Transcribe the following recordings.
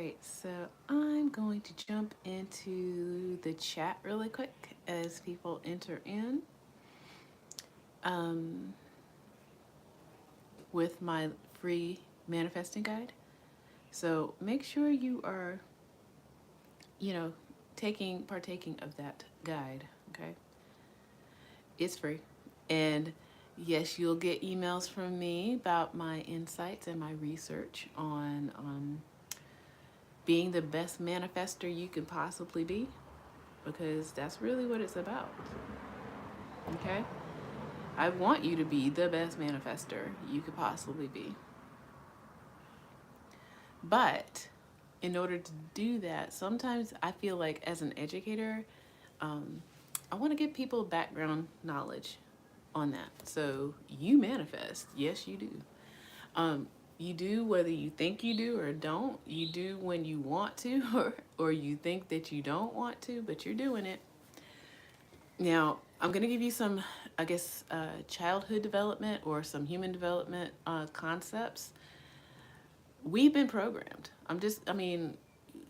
right, so I'm going to jump into the chat really quick as people enter in um, with my free manifesting guide. So make sure you are, you know, partaking of that guide. Okay, it's free, and yes, you'll get emails from me about my insights and my research on being the best manifester you can possibly be, because that's really what it's about. Okay? I want you to be the best manifester you could possibly be. But in order to do that, sometimes I feel like as an educator, um, I want to give people background knowledge on that. So you manifest. Yes, you do. Um, you do whether you think you do or don't. You do when you want to, or you think that you don't want to, but you're doing it. Now, I'm going to give you some, I guess, childhood development or some human development concepts. We've been programmed. I mean,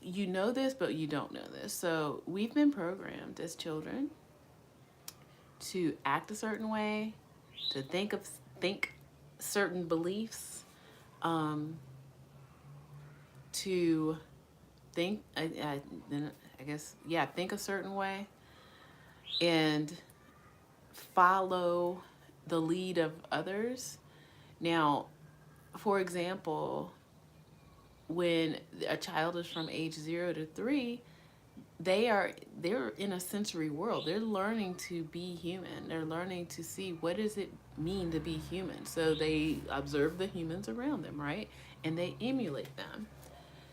you know this, but you don't know this. So, we've been programmed as children to act a certain way, to think certain beliefs, um, to think, I guess, yeah, think a certain way, and follow the lead of others. Now, for example, when a child is from age 0 to 3, they're in a sensory world. They're learning to be human. They're learning to see what does it mean to be human. So they observe the humans around them, right? And they emulate them.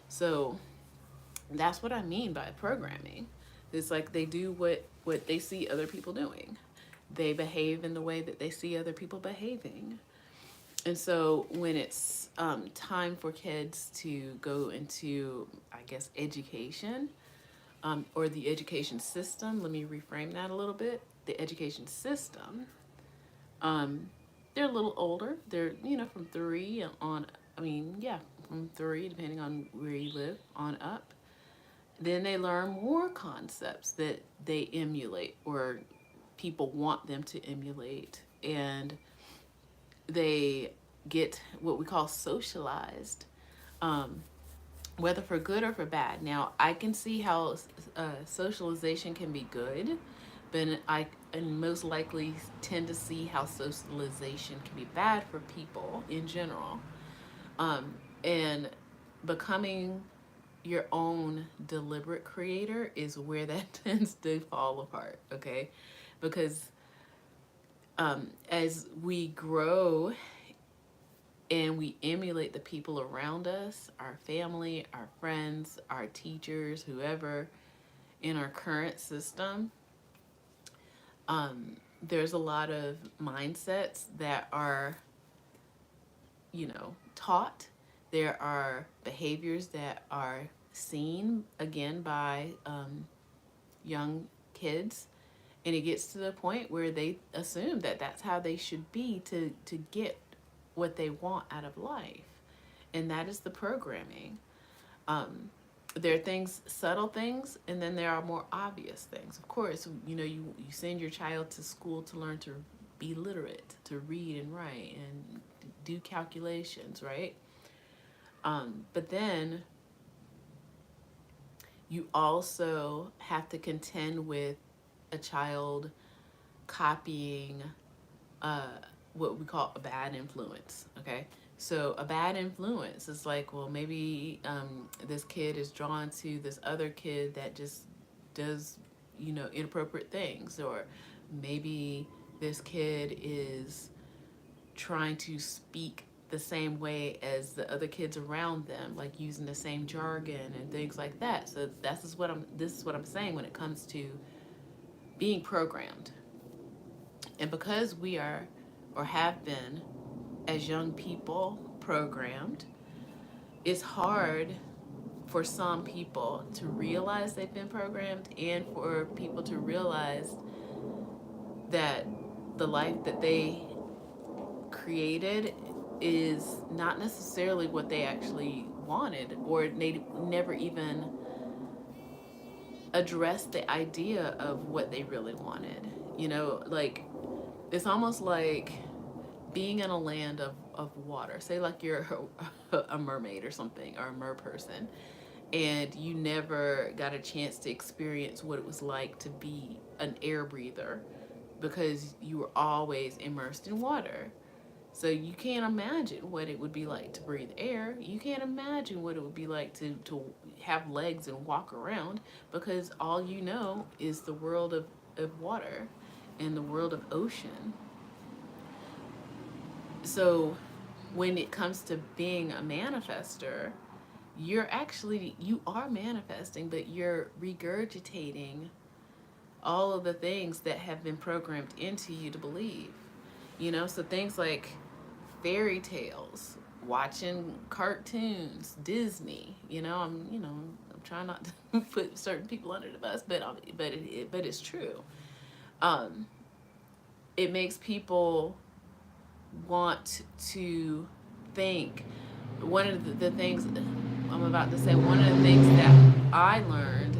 So that's what I mean by programming. It's like they do what they see other people doing. They behave in the way that they see other people behaving. And so when it's time for kids to go into, I guess, education, or the education system, let me reframe that a little bit. The education system, um, they're a little older. They're, from 3 on, I mean, yeah, from 3, depending on where you live, on up. Then they learn more concepts that they emulate or people want them to emulate. And they get what we call socialized, um, whether for good or for bad. Now, I can see how socialization can be good, but I and most likely tend to see how socialization can be bad for people in general. And becoming your own deliberate creator is where that tends to fall apart, okay? Because as we grow and we emulate the people around us, our family, our friends, our teachers, whoever in our current system, there's a lot of mindsets that are, taught. There are behaviors that are seen again by young kids, and it gets to the point where they assume that that's how they should be to get what they want out of life, and that is the programming. There are things, subtle things, and then there are more obvious things. Of course, you send your child to school to learn to be literate, to read and write and do calculations, right? But then you also have to contend with a child copying uh, what we call a bad influence, okay? So a bad influence is like, well, maybe this kid is drawn to this other kid that just does, inappropriate things, or maybe this kid is trying to speak the same way as the other kids around them, like using the same jargon and things like that. So this is what I'm saying when it comes to being programmed. And because we are or have been as young people programmed, it's hard for some people to realize they've been programmed, and for people to realize that the life that they created is not necessarily what they actually wanted, or they never even addressed the idea of what they really wanted. You know, like it's almost like being in a land of water. Say like you're a mermaid or something, or a mer person, and you never got a chance to experience what it was like to be an air breather because you were always immersed in water. So you can't imagine what it would be like to breathe air. You can't imagine what it would be like to have legs and walk around, because all you know is the world of water and the world of ocean. So when it comes to being a manifester, you are manifesting, but you're regurgitating all of the things that have been programmed into you to believe. You know, so things like fairy tales, watching cartoons, Disney. I'm trying not to put certain people under the bus, but it's true. Um, it makes people want to think. One of the things I'm about to say, one of the things that I learned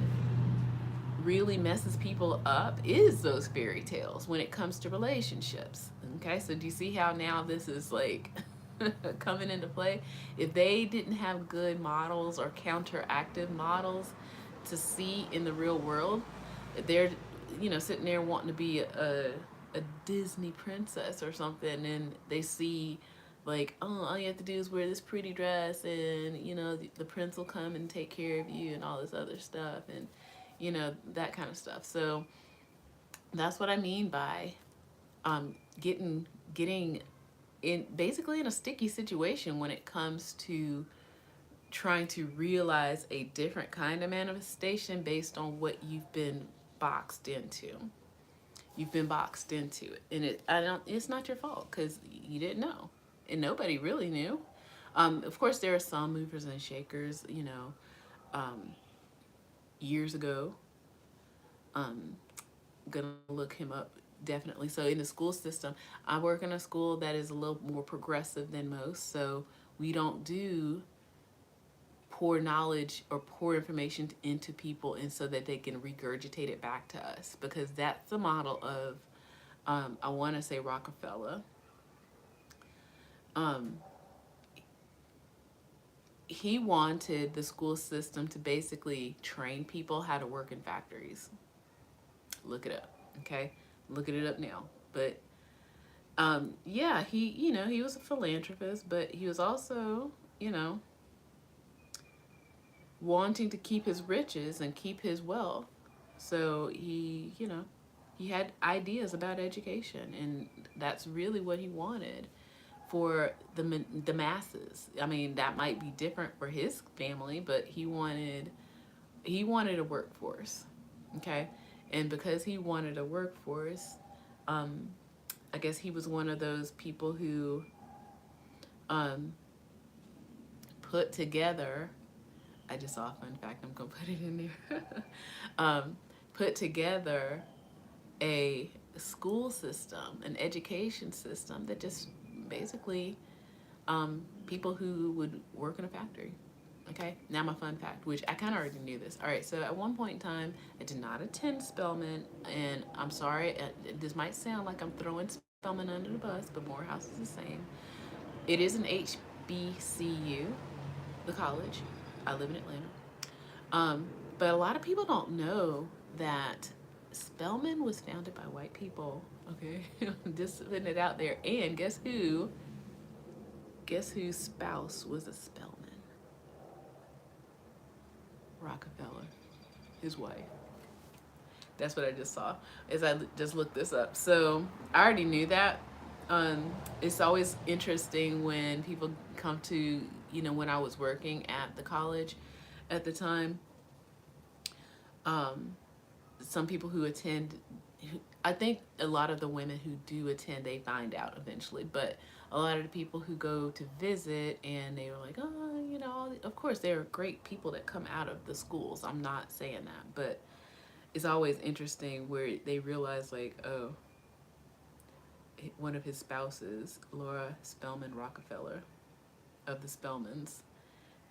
really messes people up is those fairy tales when it comes to relationships. Okay, so do you see how now this is like coming into play? If they didn't have good models or counteractive models to see in the real world, they're sitting there wanting to be a Disney princess or something, and they see like, oh, all you have to do is wear this pretty dress, and the prince will come and take care of you and all this other stuff, and that kind of stuff. So that's what I mean by getting in basically in a sticky situation when it comes to trying to realize a different kind of manifestation based on what you've been boxed into. You've been boxed into it, and it's not your fault because you didn't know, and nobody really knew. Of course, there are some movers and shakers, um, years ago. Gonna look him up definitely. So in the school system, I work in a school that is a little more progressive than most. So we don't do pour knowledge or pour information into people and so that they can regurgitate it back to us, because that's the model of I want to say Rockefeller. Um, he wanted the school system to basically train people how to work in factories. Look it up, okay? Looking it up now. But yeah, he was a philanthropist, but he was also, wanting to keep his riches and keep his wealth. So he had ideas about education, and that's really what he wanted for the masses. I mean, that might be different for his family, but he wanted a workforce, okay? And because he wanted a workforce, um, I guess he was one of those people who um, put together. I just saw a fun fact. I'm gonna put it in there. Put together a school system, an education system that just basically people who would work in a factory. Okay, now my fun fact, which I kind of already knew this. All right, so at one point in time, I did not attend Spelman, and I'm sorry, this might sound like I'm throwing Spelman under the bus, but Morehouse is the same. It is an HBCU, the college. I live in Atlanta. Um, but a lot of people don't know that Spelman was founded by white people. Okay, just putting it out there. And guess who? Guess whose spouse was a Spelman? Rockefeller, his wife. That's what I just saw as I just looked this up. So I already knew that. It's always interesting when people come to, when I was working at the college at the time, um, some people who attend, I think a lot of the women who do attend, they find out eventually, but a lot of the people who go to visit and they were like, oh, of course there are great people that come out of the schools. I'm not saying that, but it's always interesting where they realize like, oh, one of his spouses, Laura Spelman Rockefeller of the Spelmans,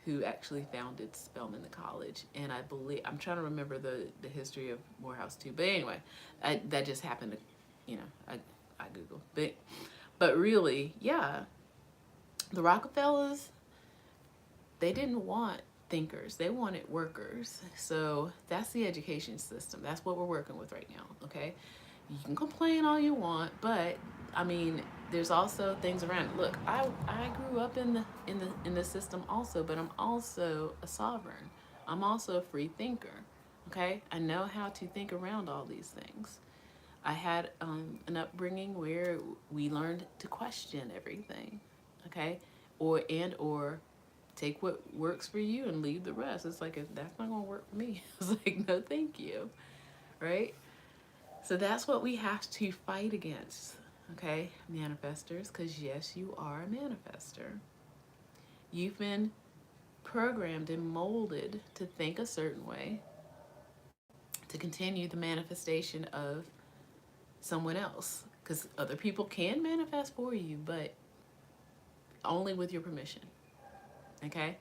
who actually founded Spelman the college. And I believe, I'm trying to remember the history of Morehouse too. But anyway, that just happened to, I Googled. But really, yeah, the Rockefellers, they didn't want thinkers, they wanted workers. So that's the education system. That's what we're working with right now, okay? You can complain all you want, but I mean, there's also things around it. Look, I grew up in the system also, but I'm also a sovereign. I'm also a free thinker. Okay? I know how to think around all these things. I had an upbringing where we learned to question everything. Okay? Or take what works for you and leave the rest. It's like, if that's not gonna work for me, it's like, no thank you. Right? So that's what we have to fight against, okay, manifestors, because yes, you are a manifester. You've been programmed and molded to think a certain way to continue the manifestation of someone else, because other people can manifest for you, but only with your permission, okay?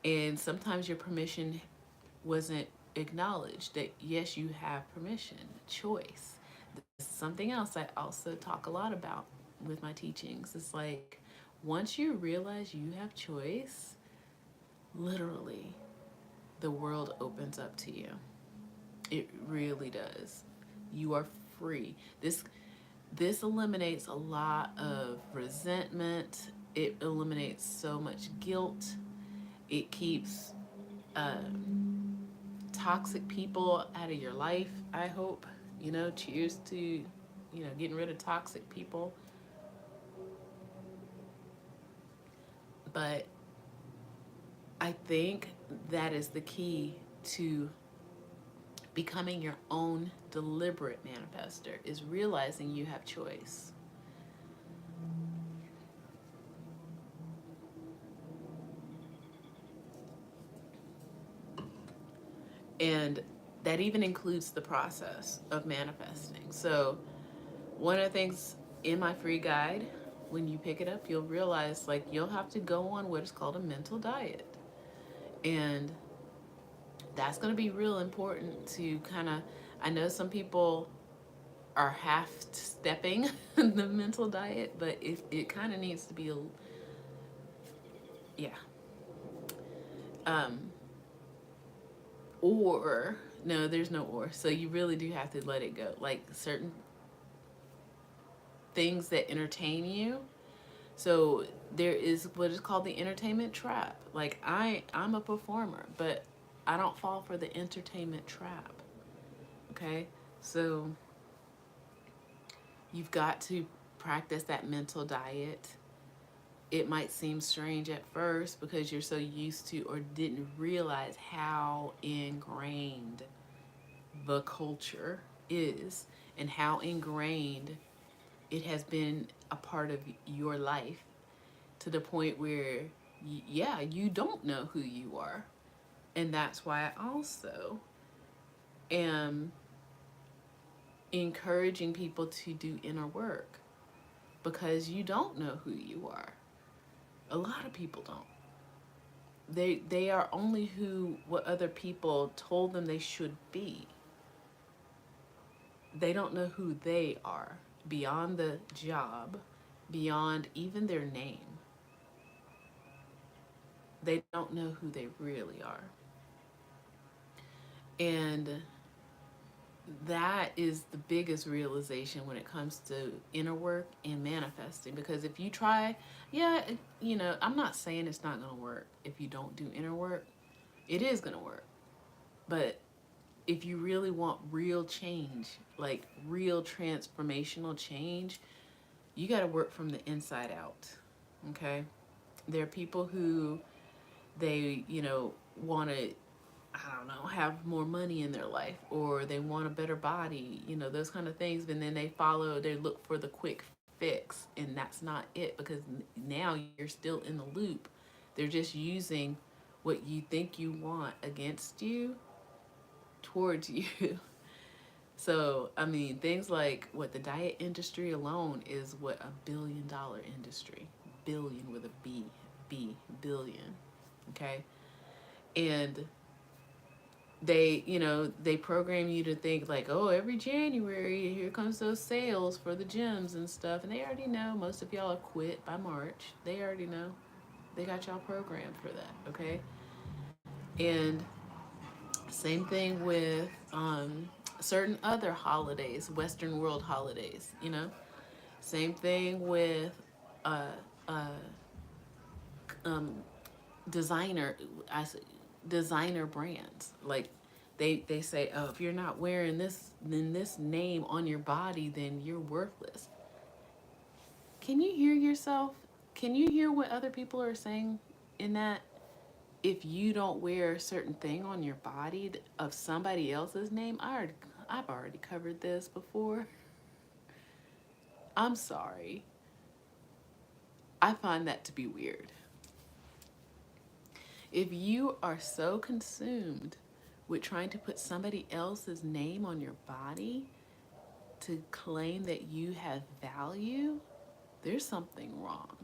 And sometimes your permission wasn't acknowledged, that yes, you have permission, choice. This is something else I also talk a lot about with my teachings. It's like, once you realize you have choice, literally the world opens up to you. It really does. You are free. This eliminates a lot of resentment. It eliminates so much guilt. It keeps toxic people out of your life, I hope. Cheers to, getting rid of toxic people. But I think that is the key to becoming your own deliberate manifester, is realizing you have choice. And that even includes the process of manifesting. So one of the things in my free guide, when you pick it up, you'll realize, like, you'll have to go on what is called a mental diet. And that's going to be real important to kind of, I know some people are half stepping the mental diet, but it kind of needs to be yeah. Um, or, no, there's no or. So you really do have to let it go. Like, certain things that entertain you. So there is what is called the entertainment trap. Like, I'm a performer, but I don't fall for the entertainment trap. Okay? So you've got to practice that mental diet. It might seem strange at first because you're so used to, or didn't realize how ingrained the culture is, and how ingrained it has been a part of your life, to the point where, yeah, you don't know who you are. And that's why I also am encouraging people to do inner work, because you don't know who you are. A lot of people don't. They are only what other people told them they should be. They don't know who they are beyond the job, beyond even their name. They don't know who they really are. And that is the biggest realization when it comes to inner work and manifesting. Because if you try, yeah, I'm not saying it's not going to work. If you don't do inner work, it is going to work. But if you really want real change, like real transformational change, you got to work from the inside out. Okay? There are people who they, want to, I don't know, have more money in their life, or they want a better body, those kind of things. And then they look for the quick fix, and that's not it, because now you're still in the loop. They're just using what you think you want against you towards you. So, I mean, things like what the diet industry alone is what $1 billion industry, billion with a B, billion. Okay. And they program you to think like, oh, every January here comes those sales for the gyms and stuff, and they already know most of y'all are quit by March. They already know. They got y'all programmed for that, okay? And same thing with certain other holidays, Western world holidays, Same thing with uh, uh, um, designer, I s- designer brands. Like they say, oh, if you're not wearing this name on your body, then you're worthless. Can you hear yourself? Can you hear what other people are saying in that? If you don't wear a certain thing on your body of somebody else's name, I've already covered this before. I'm sorry. I find that to be weird. If you are so consumed with trying to put somebody else's name on your body to claim that you have value, there's something wrong.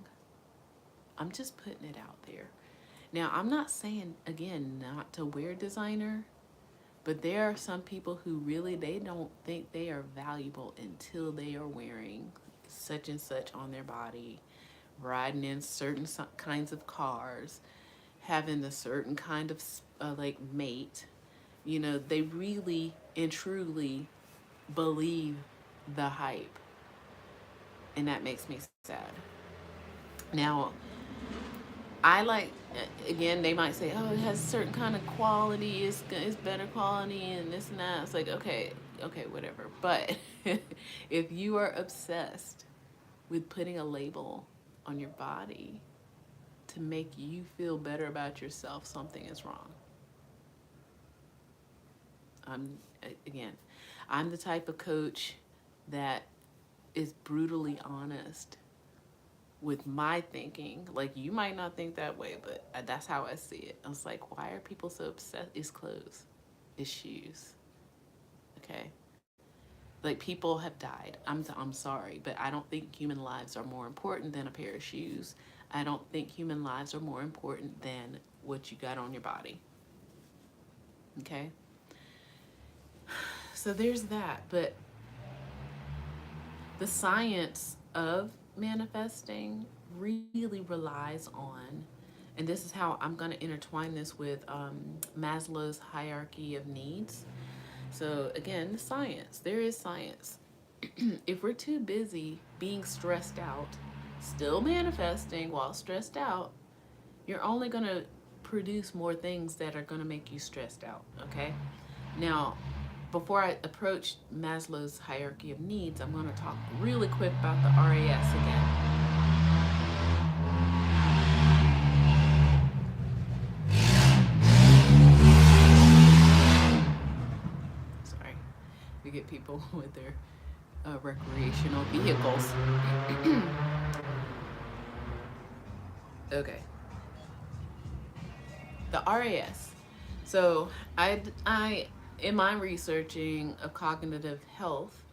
I'm just putting it out there. Now, I'm not saying, again, not to wear designer, but there are some people who really, they don't think they are valuable until they are wearing such and such on their body, riding in certain kinds of cars, having a certain kind of like mate. They really and truly believe the hype, and that makes me sad. Now, I like, again, they might say, oh, it has a certain kind of quality, it's better quality and this and that. It's like, okay, whatever. But if you are obsessed with putting a label on your body to make you feel better about yourself, something is wrong. I'm again, I'm the type of coach that is brutally honest with my thinking. Like, you might not think that way, but that's how I see it. I was like, why are people so obsessed? It's clothes, it's shoes. Okay, like, people have died. I'm sorry, but I don't think human lives are more important than a pair of shoes. I don't think human lives are more important than what you got on your body. Okay, so there's that. But the science of manifesting really relies on, and this is how I'm going to intertwine this with Maslow's hierarchy of needs. So, again, science. There is science. If we're too busy being stressed out, still manifesting while stressed out, you're only going to produce more things that are going to make you stressed out, okay? Now, before I approach Maslow's hierarchy of needs, I'm going to talk really quick about the RAS again. Sorry, we get people with their recreational vehicles. Okay, the RAS. So I in my researching of cognitive health,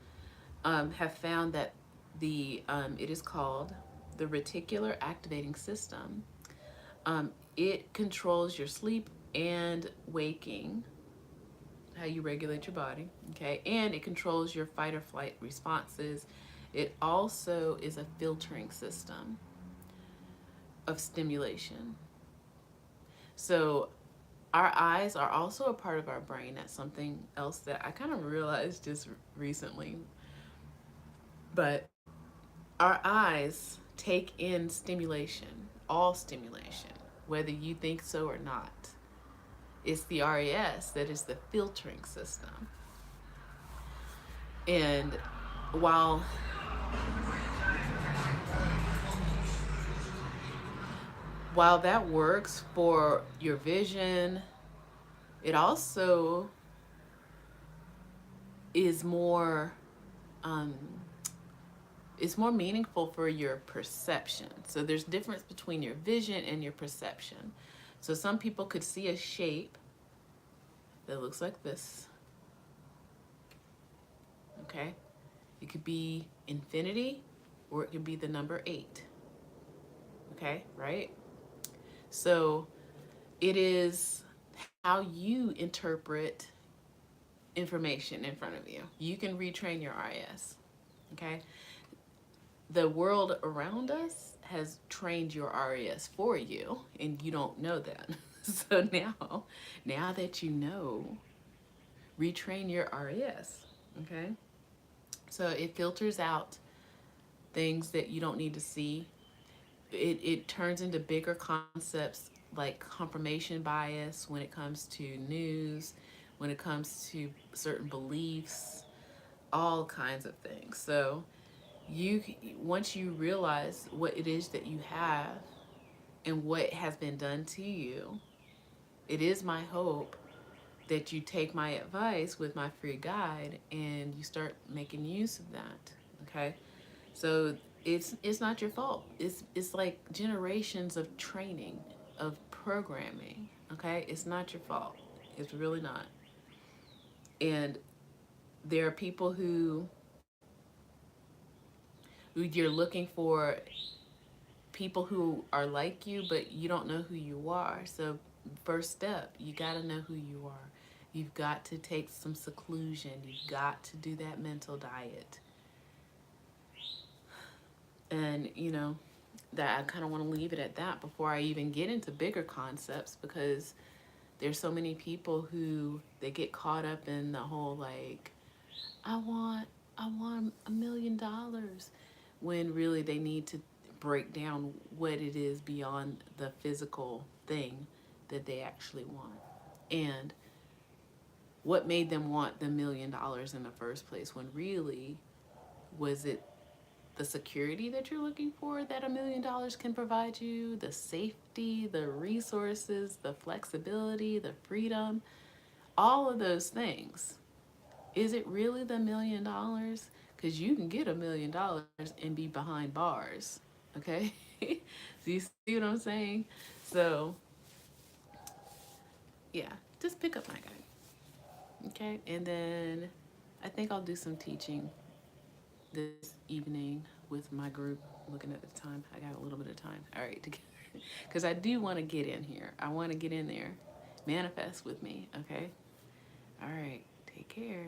have found that it is called the reticular activating system. It controls your sleep and waking, how you regulate your body, okay, and it controls your fight or flight responses. It also is a filtering system of stimulation. So our eyes are also a part of our brain. That's something else that I kind of realized just recently. But our eyes take in stimulation, all stimulation, whether you think so or not. It's the RAS that is the filtering system. And while while that works for your vision, it also is more um, it's more meaningful for your perception. So there's difference between your vision and your perception. So some people could see a shape that looks like this. Okay? It could be infinity or it could be the number 8. Okay, right? So it is how you interpret information in front of you. You can retrain your RAS. Okay? The world around us has trained your RAS for you, and you don't know that. So now that you know, retrain your RAS. Okay? So it filters out things that you don't need to see. It turns into bigger concepts like confirmation bias when it comes to news, when it comes to certain beliefs, all kinds of things. So you, once you realize what it is that you have and what has been done to you, it is my hope that you take my advice with my free guide and you start making use of that. Okay? So it's not your fault. It's like generations of training, of programming. Okay? It's not your fault. It's really not. And there are people who you're looking for, people who are like you, but you don't know who you are. So first step, you got to know who you are. You've got to take some seclusion. You've got to do that mental diet. And, that I kind of want to leave it at that before I even get into bigger concepts, because there's so many people who they get caught up in the whole like, I want $1 million, when really they need to break down what it is beyond the physical thing that they actually want, and what made them want the $1 million in the first place, when really was it the security that you're looking for that $1 million can provide you, the safety, the resources, the flexibility, the freedom, all of those things. Is it really the $1 million? Because you can get $1 million and be behind bars. Okay? Do you see what I'm saying? So, yeah, just pick up my guide. Okay? And then I think I'll do some teaching this evening with my group. Looking at the time, I got a little bit of time. All right, because I do want to get in here. I want to get in there. Manifest with me, okay? All right, take care.